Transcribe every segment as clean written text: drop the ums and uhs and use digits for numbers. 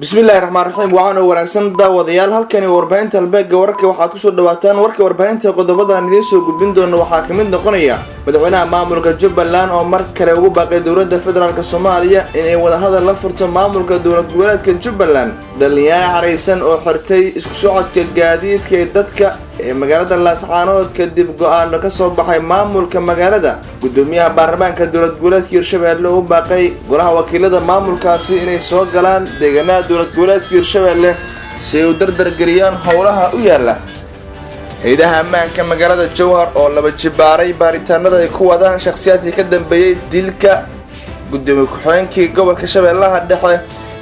bismillaahi raxmaani raxiim waxaana wanaagsan daawadayaal halkani warbaahinta halbeega wararka waxaad kusoo dhawaataan warka warbaahinta qodobadaan idiin soo gudbin doono waxaa kamid noqonaya madaxweynaha maamulka Jubbaland oo mar kale ugu baaqay dowladda federaalk Soomaaliya inay wadahadal la furto maamulka dowlad goboleedka Jubbaland dhalinyaro xareysan oo xirtay isku socodka gaadiidka ee dadka ee magaalada Laascaanood kadib go'aan ka soo baxay maamulka magaalada gudoomiyaha baarlamaanka dowlad goboleedka Hirshabelle oo baaqay golaha wakiilada maamulkaasi inay soo galaan deegaanada dowlad goboleedka Hirshabelle si ay u dardargeliyaan howlaha u yaala hay'adaha ammaanka magaalada Jowhar oo laba jibaaray baaritaanada ay ku wadaan shakhsiyaadkii ka dambeeyay dilka gudoomiye ku-xigeenkii gobolka Shabeellaha Dhexe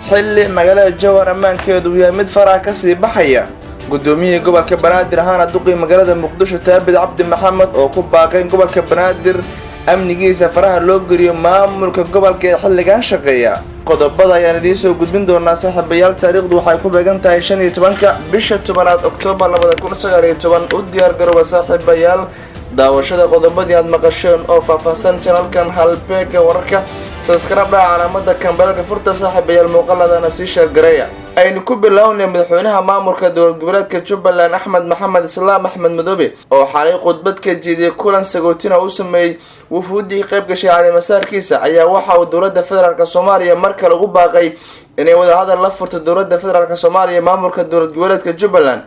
xilli magaalada Jowhar ammaankeedu yahay mid faraha ka sii baxaya gudoomiyaha gobolka Banaadir ahaan duqii magaalada Muqdisho Taabid Cabdi Maxamed oo ku baaqay gobolka Banaadir amnigiisa faraha loo geliyo maamulka gobolka ee xilligan shaqeeya qodobada ayaan idiin soo gudbin doonaa saaxiibayaal taariikhdu waxay ku beegan tahay 15 bisha 10 Oktoobar 2019 u diyaar garooba saaxiibayaal daawashada qodobadii aad maqasheen oo faahfaahsan channelkan halbeega wararka subscribe calaamada kambalka furta saaxiibayaal muuqaaladana si share gareeya aynu ku bilownay madaxweynaha maamulka dowlad goboleedka Jubbaland Axmed Maxamed Islaam Axmed Madoobe oo xalay khudbad ka jeediyay kulan sagootina u sameeyay wufuudii qayb gashay caleemasaarkiisa ayaa waxa uu dowladda federaalk Soomaaliya mar kale ugu baaqay inay wadahadal la furto dowladda federaalk Soomaaliya maamulka dowlad goboleedka Jubbaland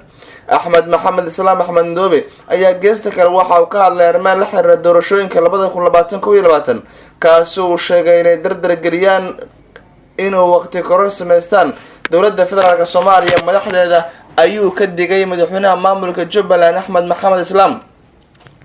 Axmed Maxamed Islaam Axmed Madoobe ayaa geesta kale waxa uu ka hadlay arrimaha la xiriira doorashooyinka 2020 kaas oo sheegay inay dardargeliyaan inuu waqti korar sameystaan dowladda federaalk Soomaaliya madaxdeeda ayuu ka digay madaxweynaha maamulka Jubbaland Axmed Maxamed Islaam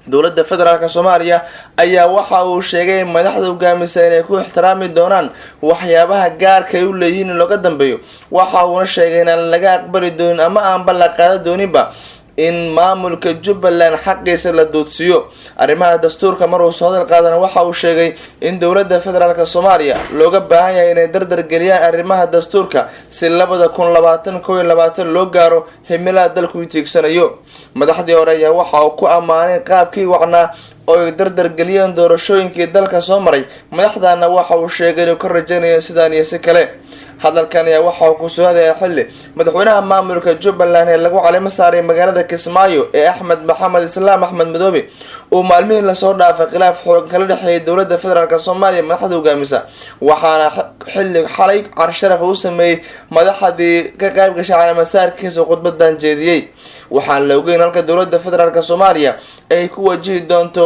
dowladda federaalk Soomaaliya ayaa waxa uu sheegay madaxda hogaamisa inay ku ixtiraami doonaan waxyaabaha gaarka ay u leeyihiin in looga dambeeyo waxa uu sheegay in laga aqbali doonin ama aan bal qaada dooninba in maamulka Jubbaland xaqiisa la doodsiyo arrimaha dastuurka mar uu soo hadal qaadan waxa uu sheegay in dowladda federaalk Soomaaliya looga baahan yahay inay dardargeliyaan arrimaha dastuurka si 2021 loo gaaro himilada dalku u tiigsanayo madaxdii hore ayaa waxa uu ku amaanay qaabkii wacnaa oo ay dardargeliyeen doorashooyinkii dalka soo maray madaxdana waxa uu sheegay inuu ka rajaynayo sidaan iyo si kale hadalkan ayaa waxa uu ku soo hadaya xilli madaxweynaha maamulka Jubbaland ee lagu caleemo saaray magaalada Kismaayo ee Axmed Maxamed Islaam Axmed Madoobe oo maalmihii la soo dhaafay khilaaf xoog kala dhaxeeyay dowladda federaalk Soomaaliya madaxda hogaamisa waxaana xilli xalay carsharaf u sameeyay madaxdii ka qayb gashay caleemo saarkiisa khudbadan jeediyay waxaan la ogeyn halka dowladda federaalk Soomaaliya ay ku wajihi doonto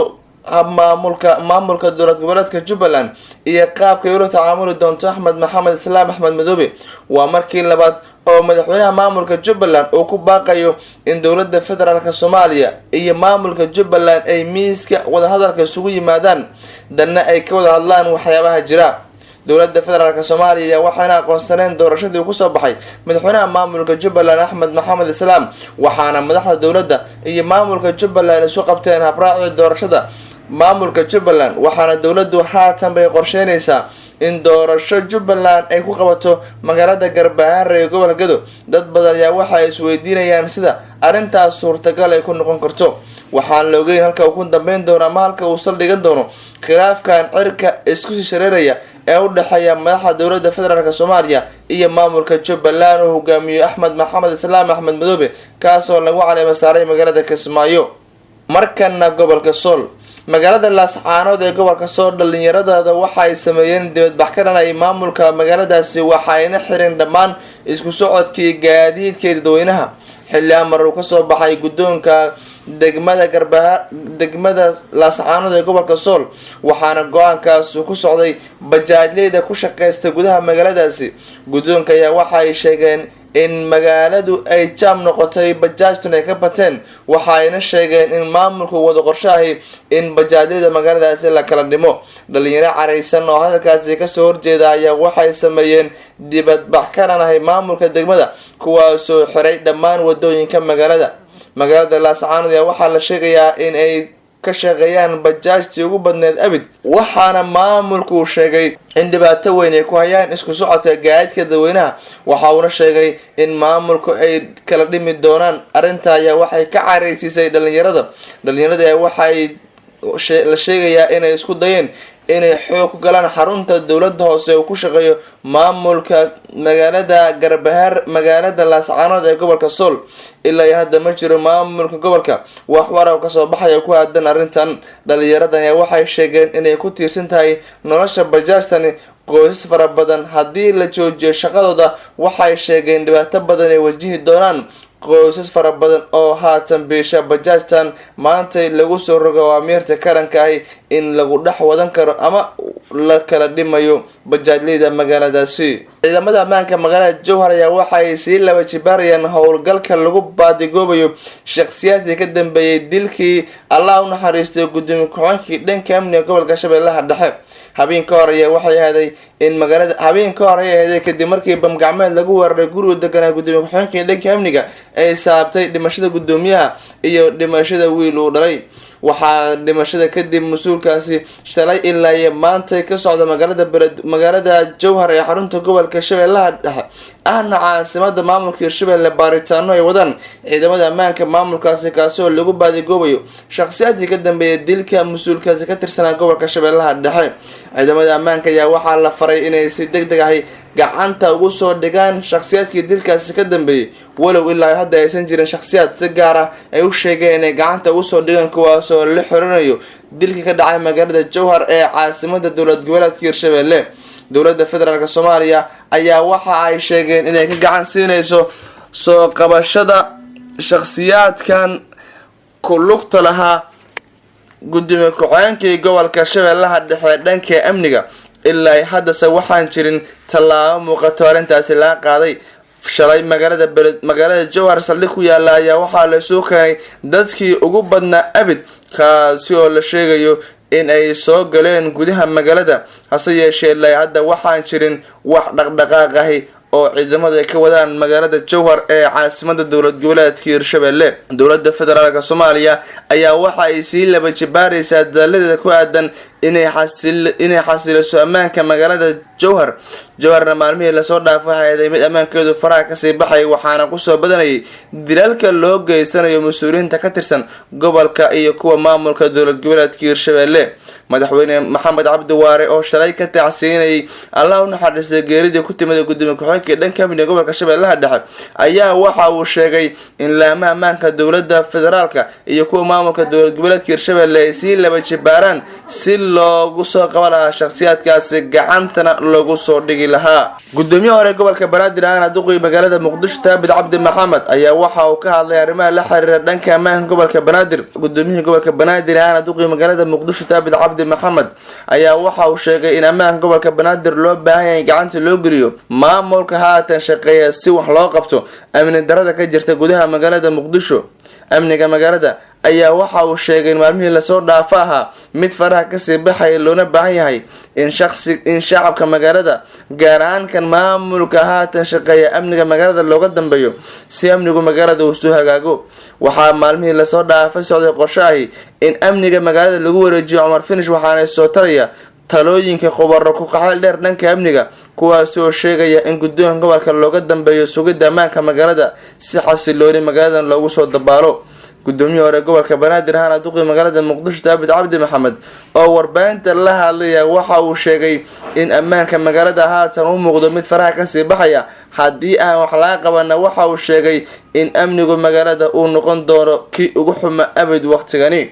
maamulka dowlad goboleedka Jubbaland iyo qaabka ay ula tacaamuli doonto Axmed Maxamed Islaam Axmed Madoobe waa markii labaad oo madaxweynaha maamulka Jubbaland uu ku baaqayo in dowladda federaalk Soomaaliya iyo maamulka Jubbaland ay miiska wada hadalka isugu yimaadaan danna ay ka wada hadlaan waxyaabaha jira dowladda federaalk Soomaaliya waxaana aqoonsaneen doorashadii ku soo baxay madaxweynaha maamulka Jubbaland Axmed Maxamed Islaam waxaana madaxda dowladda iyo maamulka Jubbaland isu qabteen habraaci doorashada maamulka Jubbaland waxaana dowladdu haatan bay qorsheynaysaa in doorasho Jubbaland ay ku qabato magaalada Garbaharre ee gobolka Gedo dad badan ayaa waxa ay isweydiinayaan sida arintaas suurtagal ay ku noqon karto waxaan la ogeyn halka uu ku dambeyn doono ama halka uu saldhigan doono khilaafkan cirka isku shareeraya ee u dhaxeeya madaxda dowladda federaalk Soomaaliya iyo maamulka Jubbaland oo hogaamiyo Axmed Maxamed Islaam Axmed Madoobe kaas oo lagu caleemo saaray magaalada Kismaayo markana gobolka Sool magaalada Laascaanood ee gobolka Sool dhalinyarada waxa ay sameeyeen dibadbax ka dhan ay maamulka magaaladaasi waxayna xireen dhammaan isku socodkii gaadiidka dadweynaha xilli amar uu ka soo baxay gudoonka degmada Laascaanood ee gobolka Sool waxaana go'aankaas ku socday bajaajleyda ku shaqeystay gudaha magaaladaasi gudoonka ayaa waxa ay sheegeen in magaaladu ay jaam noqotay bajaajtuna ay ka bateen waxayna sheegeen in maamulku wada qorshahay in bajaajyada magaaladaasi la kala dhimo dhalinyaro careysan oo hadalkaasi ka soo horjeeda ayaa waxay sameeyeen dibadbax ka dhanahay maamulka degmada kuwaasoo xiray dhammaan wadooyinka magaalada Laascaanood ayaa waxaa la sheegayaa in ay ka shaqeeyaan bajaajtii ugu badneed abid waxaana maamulku sheegay in dhibaato weyn ay ku hayaan isku socodka gaadiidka dadweynaha waxa uu sheegay in maamulku ay kala dhimi doonaan arinta ayaa waxay ka careysiisay dhalinyarada waxay la sheegayaa inay isku dayeen inay xoog ku galaan xarunta dowladda hoose uu ku shaqeeyo maamulka magaalada Garbahaar magaalada Laascaanood ee gobolka Sool. ilaa hadda ma jiro maamulka gobolka wax warar ka soo baxaya ku aadan arrintan. dhalinyaradan ayaa waxay sheegeen inay ku tiirsan tahay nolosha bajaajtani qoysas fara badan. haddii la joojiyo shaqadooda waxay sheegeen dhibaato badan ay wajihi doonaan qoysas fara badan oo haatan beesha bajaajtan maanta lagu soo rogo aamiirta karanka ah in lagu dhex wadan karo ama la kala dhimayo bajaajleyda magaaladaasi. ciidamada ammaanka magaalada Jowhar ayaa waxay sii laba jibaarayaan howlgalka lagu baadigoobayo shakhsiyaadkii ka dambeeyay dilkii Allah u naxariistay gudoomiye ku-xigeenkii dhanka amniga gobolka Shabeellaha Dhexe. habeenka hore ayaa waxay ahayd in magaalada kadib markii bam gacmeed lagu weeraray guriga deganaa gudoomiye ku-xigeenkii dhanka amniga ay saabtay dhimashada gudoomiyaha iyo dhimashada wiil uu dhalay. waxaa dhimashada kadib mas-uulkaasi shalay ilaa iyo maanta ka socda magaalada Jowhar ee xarunta gobolka Shabeellaha Dhexe ahna caasimada maamulka Hirshabelle baaritaano ay wadaan ciidamada ammaanka maamulkaasi kaasoo lagu baadigoobayo shakhsiyaadkii ka dambeeyay dilka mas-uulkaasi ka tirsanaa gobolka Shabeellaha Dhexe. ciidamada ammaanka ayaa waxaa la faray inay si degdeg ah gacanta ugu soo dhigaan shakhsiyaadkii dilkaasi ka dambeeyay walow ilaa hadda aysan jirin shakhsiyaad si gaar ah ay u sheegeen inay gacanta ugu soo dhigaan kuwaasoo la xirinayo dilkii ka dhacay magaalada Jowhar ee caasimada dowlad goboleedka Hirshabelle. dowladda federaalka Soomaaliya ayaa waxa ay sheegeen inay ka gacan siinayso soo qabashada shakhsiyaadkan ku lugta lahaa gudoomiye ku-xigeenkii gobolka Shabeellaha Dhexe dhanka amniga. ilaa haddase waxaan jirin tallaabo muuqato arrintaasi laga qaaday. shalay magaalada Jowhar saldhig ku yaala ayaa waxaa la soo keenay dadkii ugu badnaa abid kaasi oo la sheegayo in ay soo galeen gudaha magaalada. hase yeeshee ilaa hadda waxaan jirin wax dhaqdhaqaaq ah oo ciidamada ka wadaan magaalada Jowhar ee caasimada dowlad goboleedka Hirshabelle. dowladda federaalka Soomaaliya ayaa waxa ay sii laba jibaaraysaa dadaaladeeda ku aadan inay xasiliso ammaanka magaalada Jowhar. Jowharna maalmihii la soo dhaafay waxay mid ammaankeedu faraha ka sii baxay waxaana ku soo badanayay dilalka loo geysanayo mas'uuliyiinta ka tirsan gobolka iyo kuwa maamulka dowlad goboleedka Hirshabelle. madaxweyne Maxamed Cabdi Waare oo shalay ka tacsiinayay Allah u naxariistay geeridii ku timid gudoomiye ku-xigeenkii dhanka amniga gobolka Shabeellaha Dhexe ayaa waxa uu sheegay in laamaha ammaanka dowladda federaalka iyo kuwa maamulka dowlad goboleedka Hirshabelle ay sii laba jibaaraan si loogu soo qaban lahaa shakhsiyaadkaasi gacantana loogu soo dhigi lahaa. gudoomiye hore gobolka Banaadir ahna duqii magaalada Muqdisho Taabid Cabdi Maxamed ayaa waxa uu ka hadlay arrimaha la xiriira dhanka ammaanka gobolka Banaadir. gudoomiyaha gobolka Banaadir ahna duqii magaalada Muqdisho Taabid Cabdi Maxamed ayaa waxa uu sheegay in ammaanka gobolka Banaadir loo baahan yahay gacanta loo geliyo maamulka haatan shaqeeya si wax loo qabto amni darrada ka jirta gudaha magaalada Muqdisho. amniga magaalada ayaa waxa uu sheegay in maalmihii la soo dhaafaha mid faraha ka sii baxay loona baahan yahay in shacabka magaalada gaar ahaan kan maamulka haatan shaqeeya amniga magaalada looga dambeeyo si amnigu magaalada uu soo hagaago. waxaa maalmihii la soo dhaafay socday qorshaha in amniga magaalada lagu wareejiyo Cumar Finish waxaana soo taraya talooyinka khubaro ku qaxal dheer dhanka amniga kuwaas oo sheegaya in guddoonka gobolka looga dambeeyo sugidda ammaanka magaalada si xasilooni magaalada loogu soo dabaalo. gudoomiye hore gobolka Banaadir ahna duqii magaalada Muqdisho Taabid Cabdi Maxamed oo warbaahinta la hadlaya waxa uu sheegay in ammaanka magaalada haatan uu muuqdo mid faraha ka sii baxaya haddii aan wax laga qaban. waxa uu sheegay in amnigu magaalada uu noqon doono kii ugu xuma abid waqtigani.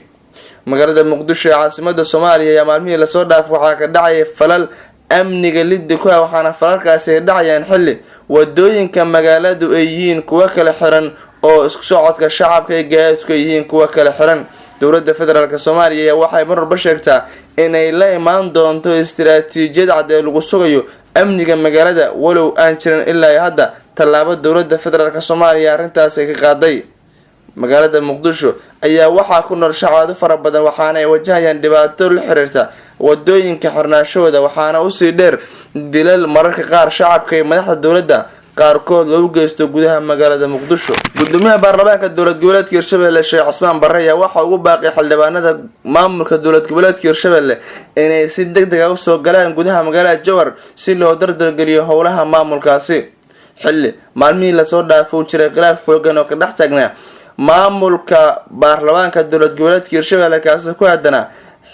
magaalada Muqdisho ee caasimada Soomaaliya ayaa maalmihii la soo dhaafay waxaa ka dhacay falal amniga liddi ku ah waxaana falalkaasi dhacayaan xilli wadooyinka magaaladu ay yihiin kuwa kala xiran oo isku socodka shacabka ay gaadiidku yihiin kuwa kala xiran. dowladda federaalka Soomaaliya ayaa waxay marba sheegtaa inay la imaan doonto istiraatiijiyad cad ee lagu sugayo amniga magaalada walow aan jirin ilaa hadda tallaabo dowladda federaalka Soomaaliya arrintaas ay ka qaaday. magaalada Muqdisho ayaa waxaa ku nool shacab fara badan waxaana ay wajahayaan dhibaato la xiriirta wadooyinka xirnaashooda waxaana u sii dheer dilal mararka qaar shacabka iyo madaxda dowladda qaarkood loo geysto gudaha magaalada Muqdisho. gudoomiyaha baarlamaanka dowlad goboleedka Hirshabelle Sheekh Cismaan Barre ayaa waxa ugu baaqay xildhibaanada maamulka dowlad goboleedka Hirshabelle inay si degdeg ah u soo galaan gudaha magaalada Jowhar si loo dardargeliyo howlaha maamulkaasi. xilli maalmihii la soo dhaafay jiray khilaaf xooggan oo ka dhex taagnaa maamulka baarlamaanka dowlad goboleedka Hirshabelle kaas ku aadana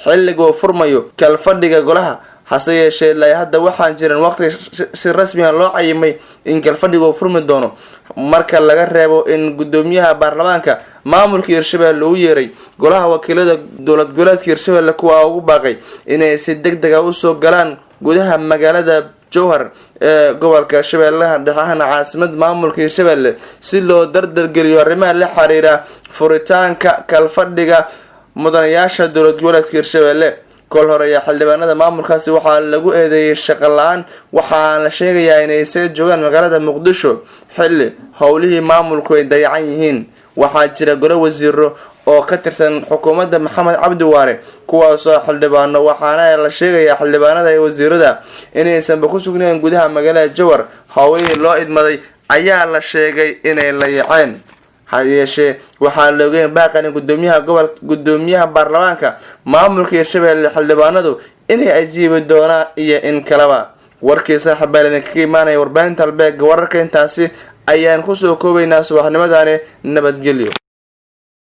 xilliga uu furmayo kalfadhiga golaha. hase yeeshee ilaa hadda waxaan jirin waqti si rasmi ah loo cayimay in kalfadhiga uu furmi doono marka laga reebo in gudoomiyaha baarlamaanka maamulka Hirshabelle uu yeeray golaha wakiilada dowlad goboleedka Hirshabelle kuwa ugu baaqay inay si degdeg ah u soo galaan gudaha magaalada Jowhar ee gobolka Shabeellaha Dhexe caasimad maamulka Hirshabelle si loo dardar geliyo arrimaha la xiriira furitaanka kalfadhiga mudanayaasha dowlad goboleedka Hirshabelle. kol hore ayaa xildhibaanada maamulkaasi waxaa lagu eedeeyay shaqo la'aan waxaana la sheegayaa inay soo joogaan magaalada Muqdisho xilli howlihii maamulku ay dayacan yihiin. waxaa jira golo wasiiro oo ka tirsan xukuumadda Maxamed Cabdi Waare kuwaas oo xildhibaano waxaana la sheegayaa xildhibaanada iyo wasiirada inaysan ku sugnayn gudaha magaalada Jowhar. howlihii loo idmaday ayaa la sheegay inay la yaceen. hayeeshee waxaa la ogeyn baaqan gudoomiyaha baarlamaanka maamulka Hirshabelle xildhibaanadu inay ajiibi doonaan iyo in kalaba. warkiisa xabaalada ka imaanaya warbaahinta Halbeeg wararka intaasi ayaan ku soo koobaynaa subaxnimadani. nabadgelyo.